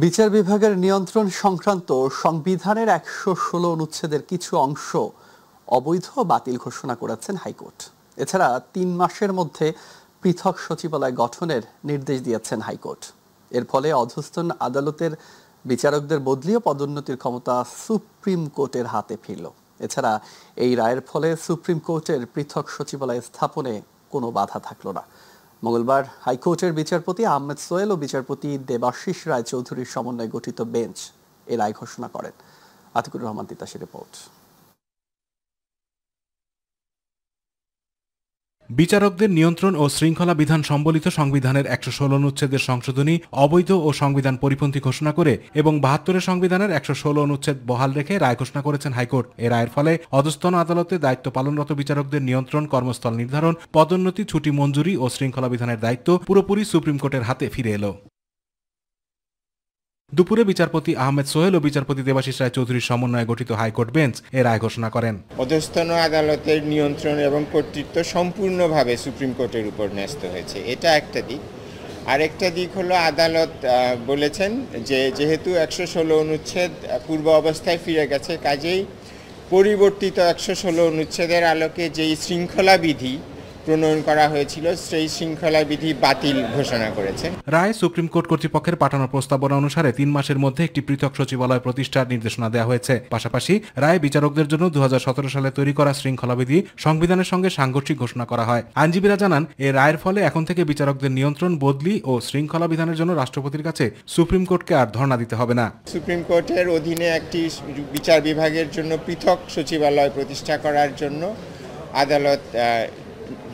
বিচার বিভাগের নিয়ন্ত্রণ সংক্রান্ত সংবিধানের ১১৬ অনুচ্ছেদের কিছু অংশ অবৈধ বাতিল ঘোষণা করেছেন হাইকোর্ট। এছাড়া ৩ মাসের মধ্যে পৃথক সচিবালয় গঠনের নির্দেশ দিয়েছেন হাইকোর্ট। এর ফলে অধস্তন আদালতের বিচারকদের বদলি ও পদোন্নতির ক্ষমতা সুপ্রিম কোর্টের হাতে ফিরল। এছাড়া এই রায়ের ফলে সুপ্রিম কোর্টের পৃথক সচিবালয় স্থাপনে কোনো বাধা থাকল না। মঙ্গলবার হাইকোর্টের বিচারপতি আহমেদ সোহেল ও বিচারপতি দেবাশিস রায় চৌধুরীর সমন্বয়ে গঠিত বেঞ্চ এ রায় ঘোষণা করেন। আতিকুর রহমান তিতাসের রিপোর্ট। বিচারকদের নিয়ন্ত্রণ ও শৃঙ্খলা বিধান সম্বলিত সংবিধানের ১১৬ অনুচ্ছেদের সংশোধনী অবৈধ ও সংবিধান পরিপন্থী ঘোষণা করে এবং ৭২ সংবিধানের ১১৬ অনুচ্ছেদ বহাল রেখে রায় ঘোষণা করেছেন হাইকোর্ট। এ রায়ের ফলে অধস্তন আদালতে দায়িত্ব পালনরত বিচারকদের নিয়ন্ত্রণ, কর্মস্থল নির্ধারণ, পদোন্নতি, ছুটি মঞ্জুরি ও শৃঙ্খলা বিধানের দায়িত্ব পুরোপুরি সুপ্রিম কোর্টের হাতে ফিরে এলো। দুপুরে বিচারপতি আহমেদ সোহেল ও বিচারপতি দেবাশিস রায় চৌধুরীর সমন্বয়ে গঠিত হাইকোর্ট বেঞ্চ এ রায় ঘোষণা করেন। অধস্তন আদালতের নিয়ন্ত্রণ এবং কর্তৃত্ব সম্পূর্ণ সুপ্রিম কোর্টের উপর ন্যস্ত হয়েছে, এটা একটা দিক। আরেকটা দিক হলো আদালত বলেছেন যে যেহেতু ১১৬ অনুচ্ছেদ পূর্ব অবস্থায় ফিরে গেছে, কাজেই পরিবর্তিত ১১৬ অনুচ্ছেদের আলোকে যেই শৃঙ্খলা বিধি প্রণয়ন করা হয়েছিল সেই শৃঙ্খলা বিধি বাতিল ঘোষণা করেছেন। রায় সুপ্রিম কোর্ট কর্তৃপক্ষের পাঠানো প্রস্তাবনা অনুসারে ৩ মাসের মধ্যে একটি পৃথক সচিবালয় প্রতিষ্ঠার নির্দেশনা দেওয়া হয়েছে। পাশাপাশি রায় বিচারকদের জন্য ২০১৭ সালে তৈরি করা শৃঙ্খলা বিধি সংবিধানের সঙ্গে সাংঘর্ষিক ঘোষণা করা হয়। আইনজীবীরা জানান, এই রায়ের ফলে এখন থেকে বিচারকদের নিয়ন্ত্রণ, বদলি ও শৃঙ্খলা বিধানের জন্য রাষ্ট্রপতির কাছে সুপ্রিম কোর্টকে আর ধর্ণা দিতে হবে না। সুপ্রিম কোর্টের অধীনে একটি বিচার বিভাগের জন্য পৃথক সচিবালয় প্রতিষ্ঠা করার জন্য আদালত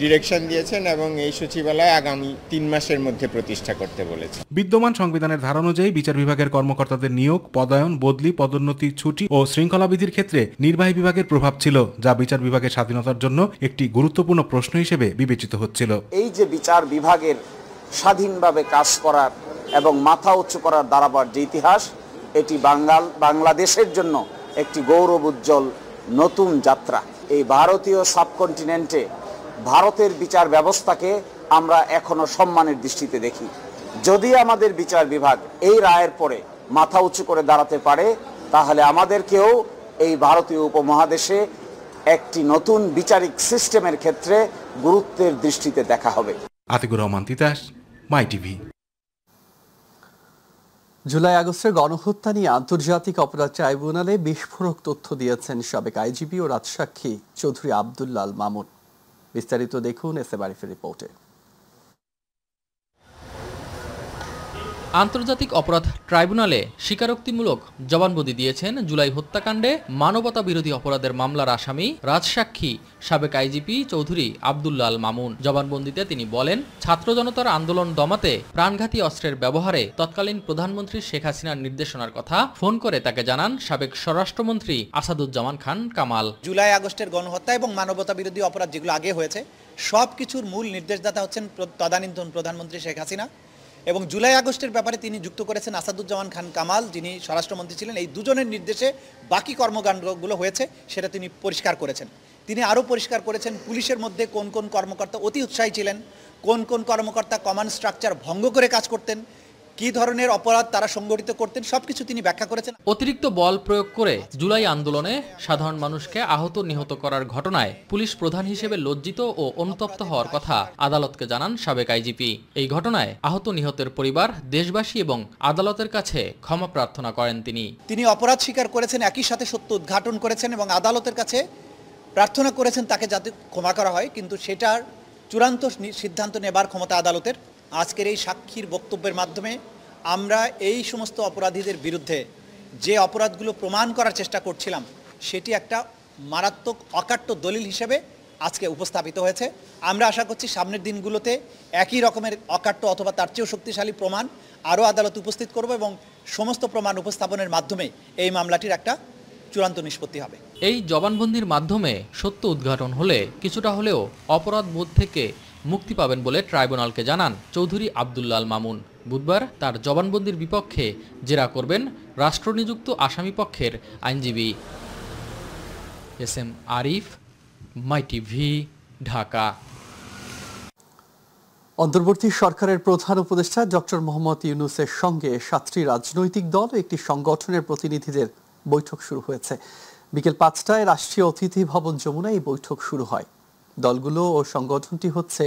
ডিরেকশন দিয়েছেন এবং এই সচিবালয় আগামী ৩ মাসের মধ্যে প্রতিষ্ঠা করতে বলেছে। বিদ্যমান সংবিধানের ধারা অনুযায়ী বিচার বিভাগের কর্মকর্তাদের নিয়োগ, পদায়ন, বদলি, পদোন্নতি, ছুটি ও শৃঙ্খলা বিধির ক্ষেত্রে নির্বাহী বিভাগের প্রভাব ছিল, যা বিচার বিভাগের স্বাধীনতার জন্য একটি গুরুত্বপূর্ণ প্রশ্ন হিসেবে বিবেচিত হচ্ছিল। এই যে বিচার বিভাগের স্বাধীনভাবে কাজ করার এবং মাথা উঁচু করার দাঁড়াবার যে ইতিহাস, এটি বাংলাদেশের জন্য একটি গৌরব উজ্জ্বল নতুন যাত্রা। এই ভারতীয় সাবকন্টিনেন্টে ভারতের বিচার ব্যবস্থাকে আমরা এখনো সম্মানের দৃষ্টিতে দেখি। যদি আমাদের বিচার বিভাগ এই রায়ের পরে মাথা উঁচু করে দাঁড়াতে পারে, তাহলে আমাদেরকেও এই ভারতীয় উপমহাদেশে একটি নতুন বিচারিক সিস্টেমের ক্ষেত্রে গুরুত্বের দৃষ্টিতে দেখা হবে। আতিকুর রহমান তিতাস, মাই টিভি। জুলাই আগস্টের গণহত্যা নিয়ে আন্তর্জাতিক অপরাধ ট্রাইব্যুনালে বিস্ফোরক তথ্য দিয়েছেন সাবেক আইজিপি ও রাজসাক্ষী চৌধুরী আব্দুল্লাহ আল মামুন। বিস্তারিত দেখুন এসএম আরিফের রিপোর্টে। আন্তর্জাতিক অপরাধ ট্রাইব্যুনালে স্বীকারোক্তিমূলক জবানবন্দি দিয়েছেন জুলাই হত্যাকাণ্ডে মানবতা বিরোধী অপরাধের মামলার আসামি রাজসাক্ষী সাবেক আইজিপি চৌধুরী আব্দুল্লাহ আল মামুন। জবানবন্দিতে তিনি বলেন, ছাত্র জনতার আন্দোলন দমাতে প্রাণঘাতী অস্ত্রের ব্যবহারে তৎকালীন প্রধানমন্ত্রী শেখ হাসিনার নির্দেশনার কথা ফোন করে তাকে জানান সাবেক স্বরাষ্ট্রমন্ত্রী আসাদুজ্জামান খান কামাল। জুলাই আগস্টের গণহত্যা এবং মানবতা বিরোধী অপরাধ যেগুলো আগে হয়েছে সবকিছুর মূল নির্দেশদাতা হচ্ছেন তদানীন্তন প্রধানমন্ত্রী শেখ হাসিনা, এবং জুলাই আগস্টের ব্যাপারে তিনি যুক্ত করেছেন আসাদুজ্জামান খান কামাল, যিনি স্বরাষ্ট্রমন্ত্রী ছিলেন। এই দুজনের নির্দেশে বাকি কর্মকাণ্ডগুলো হয়েছে সেটা তিনি পরিষ্কার করেছেন। তিনি আরও পরিষ্কার করেছেন পুলিশের মধ্যে কোন কোন কর্মকর্তা অতি উৎসাহী ছিলেন, কোন কোন কর্মকর্তা কমান্ড স্ট্রাকচার ভঙ্গ করে কাজ করতেন, কি ধরনের অপরাধ তারা সংগঠিত করতেন, সবকিছু তিনি ব্যাখ্যা করেছেন। অতিরিক্ত বল প্রয়োগ করে জুলাই আন্দোলনে সাধারণ মানুষকে আহত নিহত করার ঘটনায় পুলিশ প্রধান হিসেবে লজ্জিত ও অনুতপ্ত হওয়ার কথা আদালতকে জানান সাবেক আইজিপি। এই ঘটনায় আহত নিহতের পরিবার, দেশবাসী এবং আদালতের কাছে ক্ষমা প্রার্থনা করেন তিনি অপরাধ স্বীকার করেছেন, একই সাথে সত্য উদ্ঘাটন করেছেন এবং আদালতের কাছে প্রার্থনা করেছেন তাকে যাতে ক্ষমা করা হয়, কিন্তু সেটার চূড়ান্ত সিদ্ধান্ত নেবার ক্ষমতা আদালতের। আজকের এই সাক্ষীর বক্তব্যের মাধ্যমে আমরা এই সমস্ত অপরাধীদের বিরুদ্ধে যে অপরাধগুলো প্রমাণ করার চেষ্টা করছিলাম সেটি একটা মারাত্মক অকাট্য দলিল হিসেবে আজকে উপস্থাপিত হয়েছে। আমরা আশা করছি সামনের দিনগুলোতে একই রকমের অকাট্য অথবা তার চেয়েও শক্তিশালী প্রমাণ আরও আদালত উপস্থিত করব এবং সমস্ত প্রমাণ উপস্থাপনের মাধ্যমে এই মামলাটির একটা চূড়ান্ত নিষ্পত্তি হবে। এই জবানবন্দির মাধ্যমে সত্য উদ্ঘাটন হলে কিছুটা হলেও অপরাধ বোধ থেকে মুক্তি পাবেন বলে ট্রাইব্যুনালকে জানান চৌধুরী আব্দুল্লাহ আল মামুন। বুধবার তার জবানবন্দির বিপক্ষে জেরা করবেন রাষ্ট্রনিযুক্ত আসামি পক্ষের আইনজীবী। এসএম আরিফ, মাই টিভি, ঢাকা। অন্তর্বর্তী সরকারের প্রধান উপদেষ্টা ডক্টর মোহাম্মদ ইউনূসের সঙ্গে 7টি রাজনৈতিক দল ও একটি সংগঠনের প্রতিনিধিদের বৈঠক শুরু হয়েছে। বিকেল 5টায় রাষ্ট্রীয় অতিথি ভবন যমুনায় এই বৈঠক শুরু হয়। দলগুলো ও সংগঠনটি হচ্ছে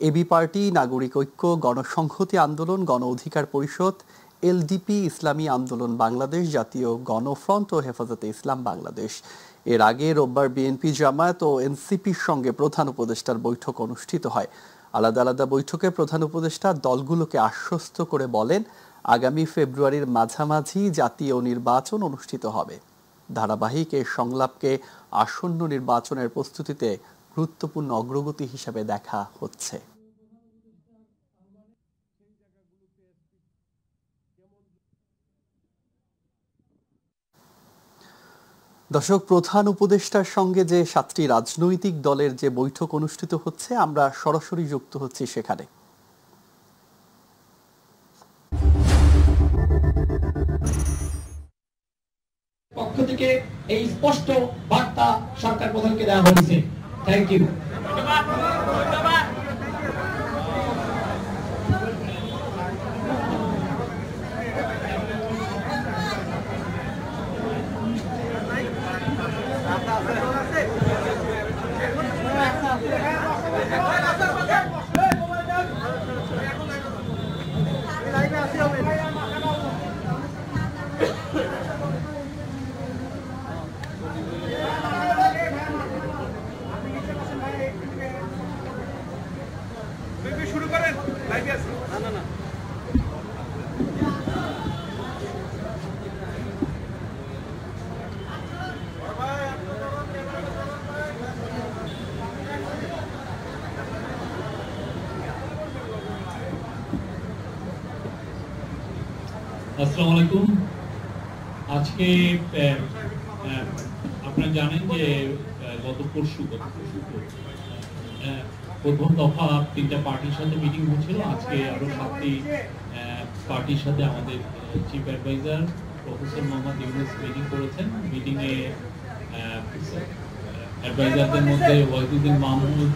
এবি পার্টি, নাগরিক ঐক্য, গণসংহতি আন্দোলন, গণ অধিকার পরিষদ, এলডিপি, ইসলামী আন্দোলন বাংলাদেশ, জাতীয় গণফ্রন্ট ও হেফাজতে ইসলাম বাংলাদেশ। এর আগে রোববার বিএনপি, জামায়াত ও এনসিপির সঙ্গে প্রধান উপদেষ্টার বৈঠক অনুষ্ঠিত হয়। আলাদা আলাদা বৈঠকে প্রধান উপদেষ্টা দলগুলোকে আশ্বস্ত করে বলেন, আগামী ফেব্রুয়ারির মাঝামাঝি জাতীয় নির্বাচন অনুষ্ঠিত হবে। ধারাবাহিক এই সংলাপকে আসন্ন নির্বাচনের প্রস্তুতিতে গুরুত্বপূর্ণ অগ্রগতি হিসেবে দেখা হচ্ছে। দর্শক, প্রধান উপদেষ্টার সঙ্গে যে 7টি রাজনৈতিক দলের যে বৈঠক অনুষ্ঠিত হচ্ছে, আমরা সরাসরি যুক্ত হচ্ছি সেখানে। পক্ষ থেকে এই স্পষ্ট বার্তা সরকার প্রধানকে দেওয়া হয়েছে। Thank you. আসসালামু আলাইকুম। আজকে আপনারা জানেন যে গত পরশু প্রথম দফা 3টা পার্টির সাথে মিটিং হয়েছিল। আজকে আরো 7টি পার্টির সাথে আমাদের chief adviser professor Mohammad Yunus meeting করেছেন। মিটিংয়ে অ্যাডভাইজারদের মধ্যে ওয়াহিদুদ্দিন মাহমুদ,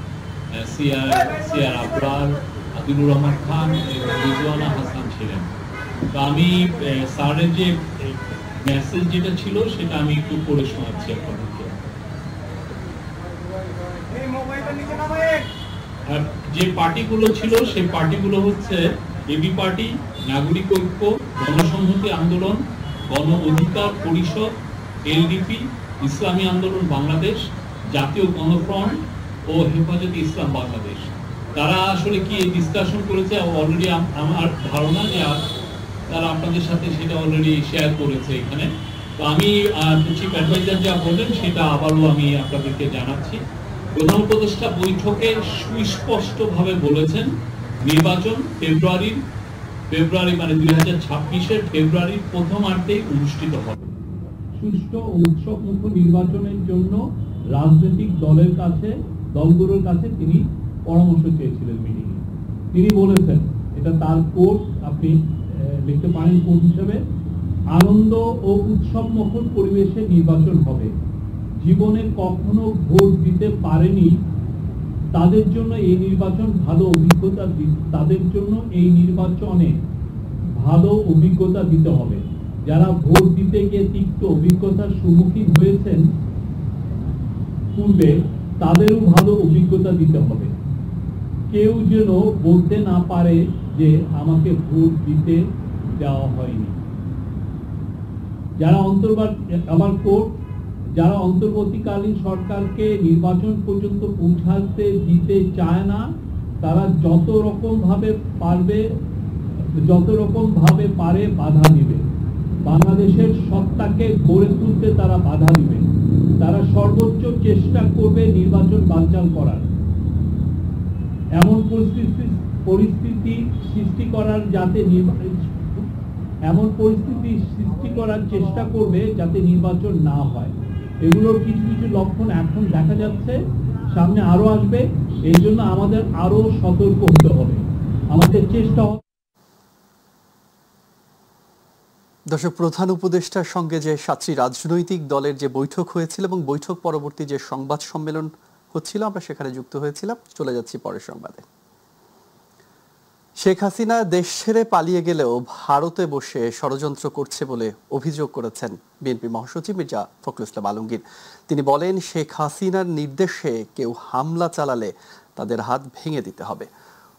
সিআর আবরার, আদিলুর রহমান খান এবং রিজওয়ানা হাসান ছিলেন। তো আমি স্যারের যে মেসেজ যেটা ছিল সেটা আমি একটু পড়ে শোনাচ্ছি আপনাদেরকে। যে পার্টিগুলো ছিল সেই পার্টিগুলো হচ্ছে এবি পার্টি, নাগরিক ঐক্য, গণসংহতি আন্দোলন, গণ অধিকার পরিষদ, এলডিপি, ইসলামী আন্দোলন বাংলাদেশ, জাতীয় গণফ্রন্ট ও হেফাজতে ইসলাম বাংলাদেশ। তারা আসলে কি ডিসকাশন করেছে অলরেডি আমার ধারণা যে তারা আপনাদের সাথে সেটা অলরেডি শেয়ার করেছে এখানে। তো আমি চিফ অ্যাডভাইজার যা বললেন সেটা আবারও আমি আপনাদেরকে জানাচ্ছি। প্রধান উপদেষ্টা বৈঠকে সুস্পষ্টভাবে বলেছেন নির্বাচন ফেব্রুয়ারি মানে 2026-এর ফেব্রুয়ারির প্রথমার্ধেই অনুষ্ঠিত হবে। সুষ্ঠু ও উৎসবমুখর নির্বাচনের জন্য রাজনৈতিক দলগুলোর কাছে তিনি পরামর্শ চেয়েছিলেন মিটিংয়ে। তিনি বলেছেন, এটা তার কোর্স, আপনি লিখতে পারেন কোর্স হিসেবে, আনন্দ ও উৎসবমুখর পরিবেশে নির্বাচন হবে। জীবনে কখনো ভোট দিতে পারেনি তাদের জন্য এই নির্বাচন ভালো অভিজ্ঞতা দিতে হবে। যারা ভোট দিতে গিয়ে তিক্ত অভিজ্ঞতার সম্মুখীন হয়েছেন পূর্বে, তাদেরও ভালো অভিজ্ঞতা দিতে হবে। কেউ যেন বলতে না পারে যে আমাকে ভোট দিতে দেওয়া হয়নি। যারা অন্তর্বর্তীকালীন সরকারকে নির্বাচন পর্যন্ত পৌঁছাতে দিতে চায় না, তারা যত রকম ভাবে পারে বাধা দিবে। বাংলাদেশের সত্তাকে গড়ে তুলতে তারা বাধা দিবে। তারা সর্বোচ্চ চেষ্টা করবে নির্বাচন বানচাল করার। এমন পরিস্থিতি সৃষ্টি করার চেষ্টা করবে যাতে নির্বাচন না হয়। এগুলোর কিছু কিছু লক্ষণ এখন দেখা যাচ্ছে, সামনে আরো আসবে। এই জন্য আমাদের আরো সতর্ক হতে হবে, আমাদের চেষ্টা। দর্শক, প্রধান উপদেষ্টার সঙ্গে যে 7টি রাজনৈতিক দলের যে বৈঠক হয়েছিল এবং বৈঠক পরবর্তী যে সংবাদ সম্মেলন হচ্ছিল, আমরা সেখানে যুক্ত হয়েছিলাম। চলে যাচ্ছি পরের সংবাদে। শেখ হাসিনা দেশ ছেড়ে পালিয়ে গেলেও ভারতে বসে ষড়যন্ত্র করছে বলে অভিযোগ করেছেন বিএনপি মহাসচিব মির্জা ফখরুল ইসলাম আলমগীর। তিনি বলেন, শেখ হাসিনার নির্দেশে কেউ হামলা চালালে তাদের হাত ভেঙে দিতে হবে।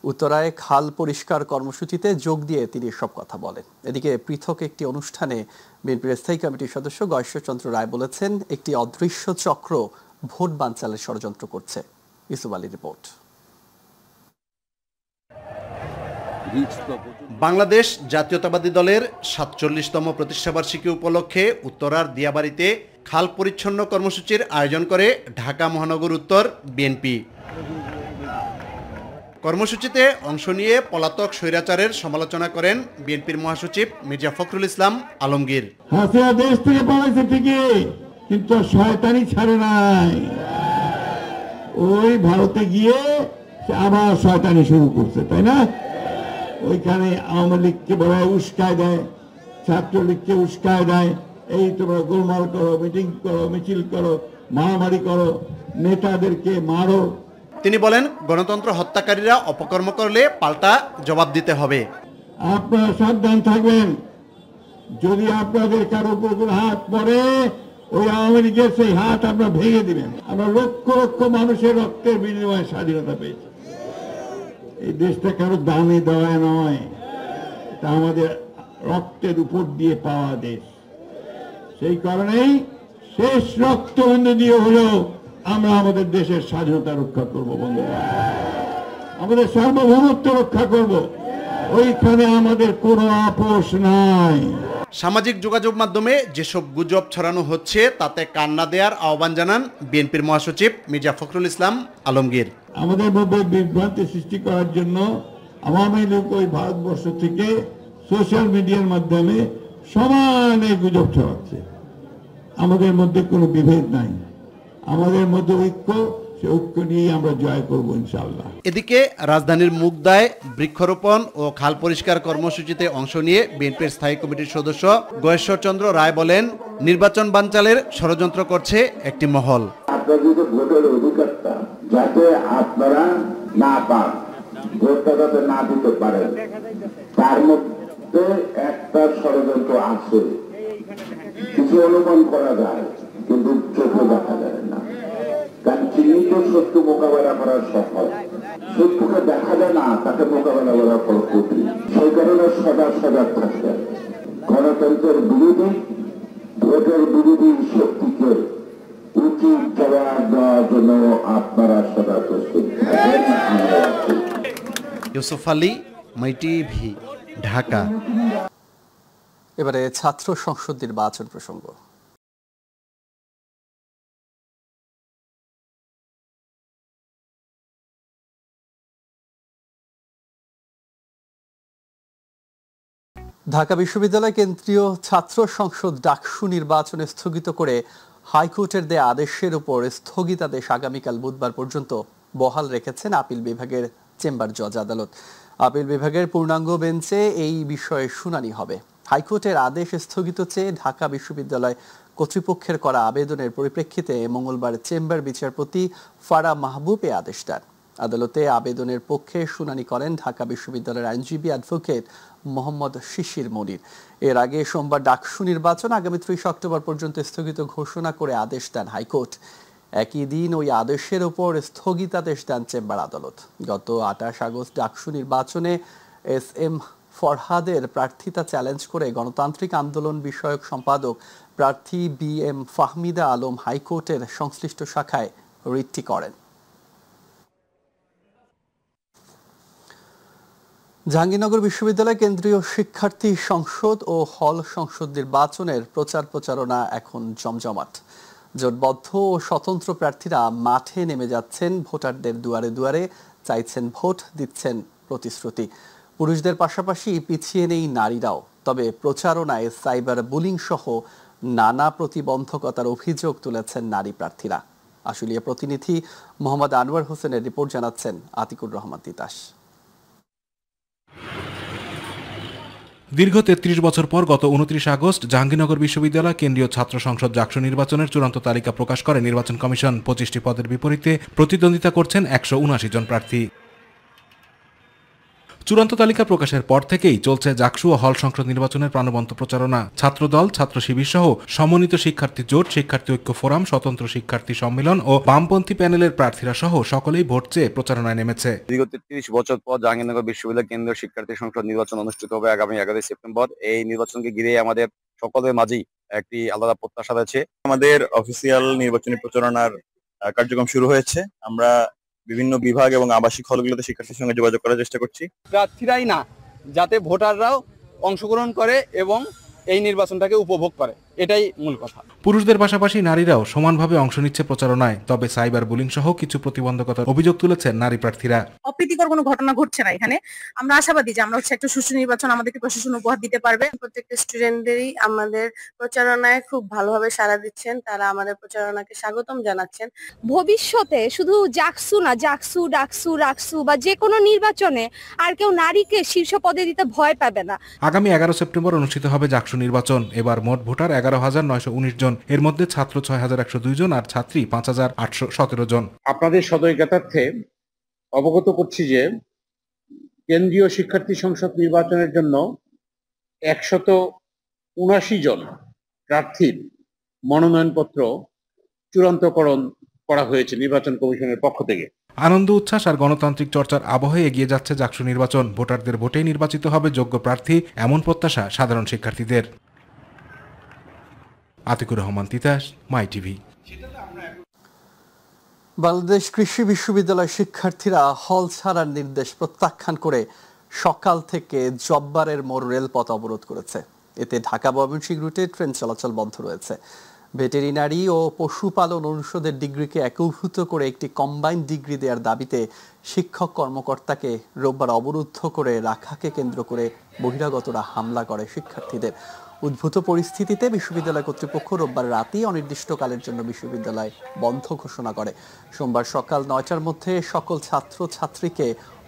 উত্তরায় খাল পরিষ্কার কর্মসূচিতে যোগ দিয়ে তিনি এসব কথা বলেন। এদিকে পৃথক একটি অনুষ্ঠানে বিএনপির স্থায়ী কমিটির সদস্য গয়েশ্বরচন্দ্র রায় বলেছেন, একটি অদৃশ্য চক্র ভোট বানচালের ষড়যন্ত্র করছে। ইউসুফ আলীর রিপোর্ট। বাংলাদেশ জাতীয়তাবাদী দলের ৪৭তম প্রতিষ্ঠাবার্ষিকী উপলক্ষে উত্তরার দিয়াবাড়িতে খাল পরিচ্ছন্ন কর্মসূচির আয়োজন করে ঢাকা মহানগর উত্তর বিএনপি। কর্মসূচিতে অংশ নিয়ে পলাতক স্বৈরাচারের সমালোচনা করেন বিএনপির মহাসচিব মির্জা ফখরুল ইসলাম আলমগীর। হাসিনা দেশ থেকে পালাইছে ঠিকই, কিন্তু শয়তানি ছাড়ে নাই। ওই ভারতে গিয়ে আবার শয়তানি শুরু করছে, তাই না? ওইখানে আওয়ামী লীগকে বড় উস্কায় দেয়, ছাত্রলীগকে উস্কায় দেয়, এই তোমরা গোলমাল করো, মিটিং করো, মিছিল করো, মারামারি করো, নেতাদেরকে মারো। তিনি বলেন, গণতন্ত্র হত্যাকারীরা অপকর্ম করলে পাল্টা জবাব দিতে হবে। আপনারা সাবধান থাকবেন, যদি আপনাদের কারো উপর হাত পড়ে ওই আওয়ামী লীগের সেই হাত আপনারা ভেঙে দিবেন। আমরা লক্ষ লক্ষ মানুষের রক্তের বিনিময়ে স্বাধীনতা পেয়েছি। এই দেশটা কারো দামে দেওয়া নয়, তা আমাদের রক্তের উপর দিয়ে পাওয়া দেশ। সেই কারণেই শেষ রক্তবিন্দু দিয়ে হলেও আমরা আমাদের দেশের স্বাধীনতা রক্ষা করব, বন্ধুরা, আমাদের সার্বভৌমত্ব রক্ষা করব। ওইখানে আমাদের কোনো আপোষ নাই। সামাজিক যোগাযোগ মাধ্যমে যেসব গুজব ছড়ানো হচ্ছে তাতে কান না দেওয়ার আহ্বান জানান বিএনপির মহাসচিব মির্জা ফখরুল ইসলাম আলমগীর। আমাদের মধ্যে বিভ্রান্তি সৃষ্টি করার জন্য আওয়ামী লীগ ওই ভারতবর্ষ থেকে সোশ্যাল মিডিয়ার মাধ্যমে সমানে গুজব ছড়াচ্ছে। আমাদের মধ্যে কোনো বিভেদ নাই, আমাদের মধ্যে ঐক্য, সে ঐক্য নিয়েই আমরা জয় করব ইনশাআল্লাহ। এদিকে রাজধানীর মুগদায় বৃক্ষরোপণ ও খাল পরিষ্কার কর্মসূচিতে অংশ নিয়ে বিএনপির স্থায়ী কমিটির সদস্য গয়েশ্বরচন্দ্র রায় বলেন, নির্বাচন বানচালের ষড়যন্ত্র করছে একটি মহল। আপনাদের ভোটের অধিকারটা যাতে আপনারা না পান, ভোটটা যাতে না দিতে পারেন, তার মধ্যে একটা ষড়যন্ত্র আছে। কিছু অনুমান করা যায়, কিন্তু চোখে দেখা যায় না। কারণ চিহ্নিত শত্রু মোকাবেলা করা সফল, শত্রুকে দেখা যায় না, তাকে মোকাবেলা করা কঠিন। সেই কারণে সজাগ থাকতে, গণতন্ত্রের বিরোধী, ভোটের বিরোধী শক্তিকে উচিত জবাব দেওয়ার জন্য আপনারা সদা প্রস্তুত থাকবেন। ইউসুফ আলী, মাই টিভি, ঢাকা। এবারে ছাত্র সংসদ নির্বাচন প্রসঙ্গ। ঢাকা বিশ্ববিদ্যালয় কেন্দ্রীয় ছাত্র সংসদ ডাকসু নির্বাচনে স্থগিত করে হাইকোর্টের দেয়া আদেশের উপর স্থগিতাদেশ আগামীকাল বুধবার পর্যন্ত বহাল রেখেছেন আপিল বিভাগের চেম্বার জজ আদালত। আপিল বিভাগের পূর্ণাঙ্গ বেঞ্চে এই বিষয়ে শুনানি হবে। হাইকোর্টের আদেশ স্থগিত চেয়ে ঢাকা বিশ্ববিদ্যালয় কর্তৃপক্ষের করা আবেদনের পরিপ্রেক্ষিতে মঙ্গলবার চেম্বার বিচারপতি ফারা মাহবুব এ আদেশ দেন। আদালতে আবেদনের পক্ষে শুনানি করেন ঢাকা বিশ্ববিদ্যালয়ের আইনজীবী অ্যাডভোকেট মোহাম্মদ শিশির মনির। এর আগে সোমবার ডাকসু নির্বাচন আগামী ৩০ অক্টোবর পর্যন্ত স্থগিত ঘোষণা করে আদেশ দেন হাইকোর্ট। একই দিন ওই আদেশের উপর স্থগিতাদেশ দেন চেম্বার আদালত। গত ২৮ আগস্ট ডাকসু নির্বাচনে SM ফরহাদের প্রার্থিতা চ্যালেঞ্জ করে গণতান্ত্রিক আন্দোলন বিষয়ক সম্পাদক প্রার্থী BM ফাহমিদা আলম হাইকোর্টের সংশ্লিষ্ট শাখায় রিটটি করেন। জাহাঙ্গীরনগর বিশ্ববিদ্যালয় কেন্দ্রীয় শিক্ষার্থী সংসদ ও হল সংসদ নির্বাচনের প্রচারণা এখন জমজমাট। জোটবদ্ধ ও স্বতন্ত্র প্রার্থীরা মাঠে নেমে যাচ্ছেন, ভোটারদের দুয়ারে দুয়ারে চাইছেন ভোট, দিচ্ছেন প্রতিশ্রুতি। পুরুষদের পাশাপাশি পিছিয়ে নেই নারীরাও। তবে প্রচারণায় সাইবার বুলিং সহ নানা প্রতিবন্ধকতার অভিযোগ তুলেছেন নারী প্রার্থীরা। আশুলিয়া প্রতিনিধি মোহাম্মদ আনোয়ার হোসেনের রিপোর্ট জানাচ্ছেন আতিকুর রহমান তিতাস। দীর্ঘ ৩৩ বছর পর গত ২৯ আগস্ট জাহাঙ্গীরনগর বিশ্ববিদ্যালয় কেন্দ্রীয় ছাত্র সংসদ ডাকসু নির্বাচনের চূড়ান্ত তালিকা প্রকাশ করে নির্বাচন কমিশন। ২৫টি পদের বিপরীতে প্রতিদ্বন্দ্বিতা করছেন ১৭৯ জন প্রার্থী। চূড়ান্ত তালিকা প্রকাশের পর থেকেই চলছে জাকসু ও হল সংসদ নির্বাচনের প্রাণবন্ত প্রচারণা। ছাত্রদল, ছাত্র শিবির সহ সমন্বিত শিক্ষার্থী জোট, শিক্ষার্থী ঐক্য ফোরাম, স্বতন্ত্র শিক্ষার্থী সম্মেলন ও বামপন্থী প্যানেলের প্রার্থীরা সহ সকলেই ভোট চেয়ে প্রচারণায় নেমেছে। দীর্ঘ ৩৩ বছর পর জাহাঙ্গীরনগর বিশ্ববিদ্যালয় কেন্দ্রীয় শিক্ষার্থী সংসদ নির্বাচন অনুষ্ঠিত হবে আগামী 11 সেপ্টেম্বর। এই নির্বাচনকে ঘিরে আমাদের সকলের মাঝেই একটি আলাদা প্রত্যাশা আছে। আমাদের অফিসিয়াল নির্বাচনী প্রচারণার কার্যক্রম শুরু হয়েছে। আমরা বিভিন্ন বিভাগ এবং আবাসিক হলগুলোতে শিক্ষার্থীর সঙ্গে যোগাযোগ করার চেষ্টা করছি। প্রার্থীরাই না, যাতে ভোটাররাও অংশগ্রহণ করে এবং এই নির্বাচনটাকে উপভোগ করে, এটাই মূল কথা। পুরুষদের পাশাপাশি নারীরাও সমানভাবে অংশ নিচ্ছে প্রচারণায়। তবে সাইবার বুলিং সহ কিছু প্রতিবন্ধকতার অভিযোগ তুলেছেন নারী প্রার্থীরা। অপ্রীতিকর কোনো ঘটনা ঘটছে না এখানে। আমরা আশাবাদী যে আমরা একটা সুষ্ঠু নির্বাচন আমাদেরকে প্রশাসন উপহার দিতে পারবে। প্রত্যেকটা স্টুডেন্টদেরই আমাদের প্রচারণায় খুব ভালোভাবে সাড়া দিচ্ছেন, তারা আমাদের প্রচারণাকে স্বাগতম জানাচ্ছেন। ভবিষ্যতে শুধু জাকসু না, জাকসু, ডাকসু, রাকসু বা যে কোনো নির্বাচনে আর কেউ নারীকে শীর্ষ পদে দিতে ভয় পাবে না। আগামী 11 সেপ্টেম্বর অনুষ্ঠিত হবে জাকসু নির্বাচন। এবার মোট ভোটার 11,919 জন, এর মধ্যে ছাত্র 6,102 জন আর ছাত্রী 5,817 জন। আপনাদের সদয়জ্ঞাতার্থে অবগত করছি যে কেন্দ্রীয় শিক্ষার্থী সংসদ নির্বাচনের জন্য 179 জন প্রার্থীর মনোনয়নপত্র চূড়ান্তকরণ করা হয়েছে নির্বাচন কমিশনের পক্ষ থেকে। আনন্দ, উচ্ছ্বাস আর গণতান্ত্রিক চর্চার আবহে এগিয়ে যাচ্ছে জাকসু নির্বাচন। ভোটারদের ভোটেই নির্বাচিত হবে যোগ্য প্রার্থী, এমন প্রত্যাশা সাধারণ শিক্ষার্থীদের। আতিকুর রহমান তিতাস, মাই টিভি। বাংলাদেশ কৃষি বিশ্ববিদ্যালয় শিক্ষার্থীরা হল ছাড়ার নির্দেশ প্রত্যাখ্যান করে সকাল থেকে জব্বারের মোড় রেলপথ অবরোধ করেছে। এতে ঢাকা ময়মনসিংহ রুটে ট্রেন চলাচল বন্ধ রয়েছে। ভেটেরিনারি ও পশুপালন অনুষদের ডিগ্রিকে একীভূত করে একটি কম্বাইন্ড ডিগ্রি দেওয়ার দাবিতে শিক্ষক কর্মকর্তাকে রোববার অবরুদ্ধ করে রাখাকে কেন্দ্র করে বহিরাগতরা হামলা করে শিক্ষার্থীদের। উদ্ভূত পরিস্থিতিতে বিশ্ববিদ্যালয় কর্তৃপক্ষ রোববার রাতেই অনির্দিষ্টকালের জন্য বিশ্ববিদ্যালয় বন্ধ ঘোষণা করে। সোমবার সকাল 9টার মধ্যে সকল ছাত্র ছাত্রীকে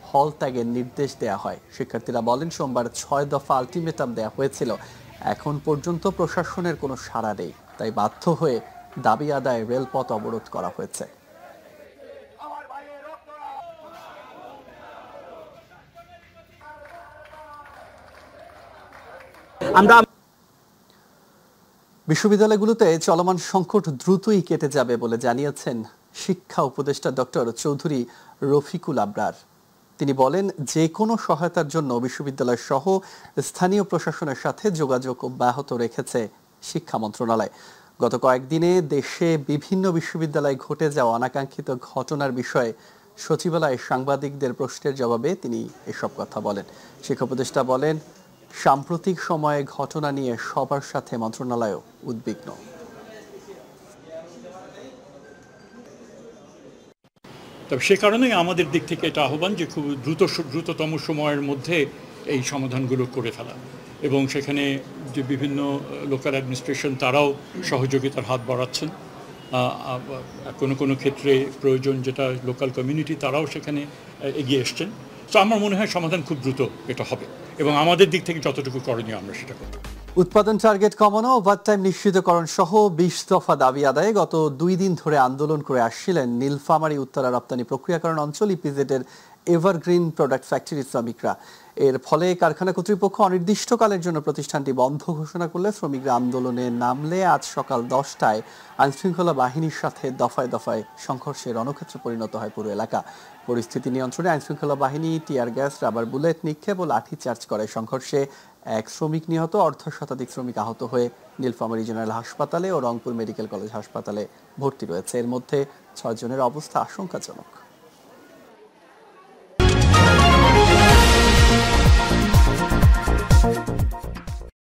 হল ত্যাগের নির্দেশ দেওয়া হয়। শিক্ষার্থীরা বলেন, সোমবার 6 দফা আলটিমেটাম দেওয়া হয়েছিল, এখন পর্যন্ত প্রশাসনের কোনো সাড়া নেই, তাই বাধ্য হয়ে দাবি আদায়ে রেলপথ অবরোধ করা হয়েছে। বিশ্ববিদ্যালয়গুলোতে চলমান সংকট দ্রুতই কেটে যাবে বলে জানিয়েছেন শিক্ষা উপদেষ্টা ডক্টর চৌধুরী রফিকুল আবরার। তিনি বলেন, যে কোনো সহায়তার জন্য বিশ্ববিদ্যালয় সহ স্থানীয় প্রশাসনের সাথে যোগাযোগ অব্যাহত রেখেছে শিক্ষা মন্ত্রণালয়। গত কয়েকদিনে দেশে বিভিন্ন বিশ্ববিদ্যালয়ে ঘটে যাওয়া অনাকাঙ্ক্ষিত ঘটনার বিষয়ে সচিবালয়ে সাংবাদিকদের প্রশ্নের জবাবে তিনি এসব কথা বলেন। শিক্ষা উপদেষ্টা বলেন, সাম্প্রতিক সময়ে ঘটনা নিয়ে সবার সাথে মন্ত্রণালয়ও উদ্বিগ্ন। তবে সে কারণেই আমাদের দিক থেকে এটা আহ্বান যে খুব দ্রুততম সময়ের মধ্যে এই সমাধানগুলো করে ফেলা, এবং সেখানে যে বিভিন্ন লোকাল অ্যাডমিনিস্ট্রেশন তারাও সহযোগিতার হাত বাড়াচ্ছেন। কোনো ক্ষেত্রে প্রয়োজন যেটা লোকাল কমিউনিটি তারাও সেখানে এগিয়ে এসছেন। তো আমার মনে হয় সমাধান খুব দ্রুত এটা হবে, এবং আমাদের দিক থেকে যতটুকু করণীয় আমরা সেটা করব। উৎপাদন টার্গেট কমানো, ওভারটাইম নিশ্চিতকরণ সহ 20 দফা দাবি আদায়ে গত 2 দিন ধরে আন্দোলন করে আসছিলেন নীলফামারী উত্তরা রপ্তানি প্রক্রিয়াকরণ অঞ্চল ইপিজেডের এভারগ্রিন প্রোডাক্ট ফ্যাক্টরি শ্রমিকরা। এর ফলে কারখানা কর্তৃপক্ষ অনির্দিষ্টকালের জন্য প্রতিষ্ঠানটি বন্ধ ঘোষণা করলে শ্রমিকরা আন্দোলনে নামলে আজ সকাল 10টায় আইনশৃঙ্খলা বাহিনীর সাথে দফায় দফায় সংঘর্ষে রণক্ষেত্রে পরিণত হয় পুরো এলাকা। পরিস্থিতি নিয়ন্ত্রণে আইনশৃঙ্খলা বাহিনী টিয়ার গ্যাস, রাবার বুলেট নিক্ষেপ ও লাঠিচার্জ করে। সংঘর্ষে 1 শ্রমিক নিহত, অর্ধশতাধিক শ্রমিক আহত হয়ে নীলফামারী জেনারেল হাসপাতালে ও রংপুর মেডিকেল কলেজ হাসপাতালে ভর্তি রয়েছে। এর মধ্যে 6 জনের অবস্থা আশঙ্কাজনক।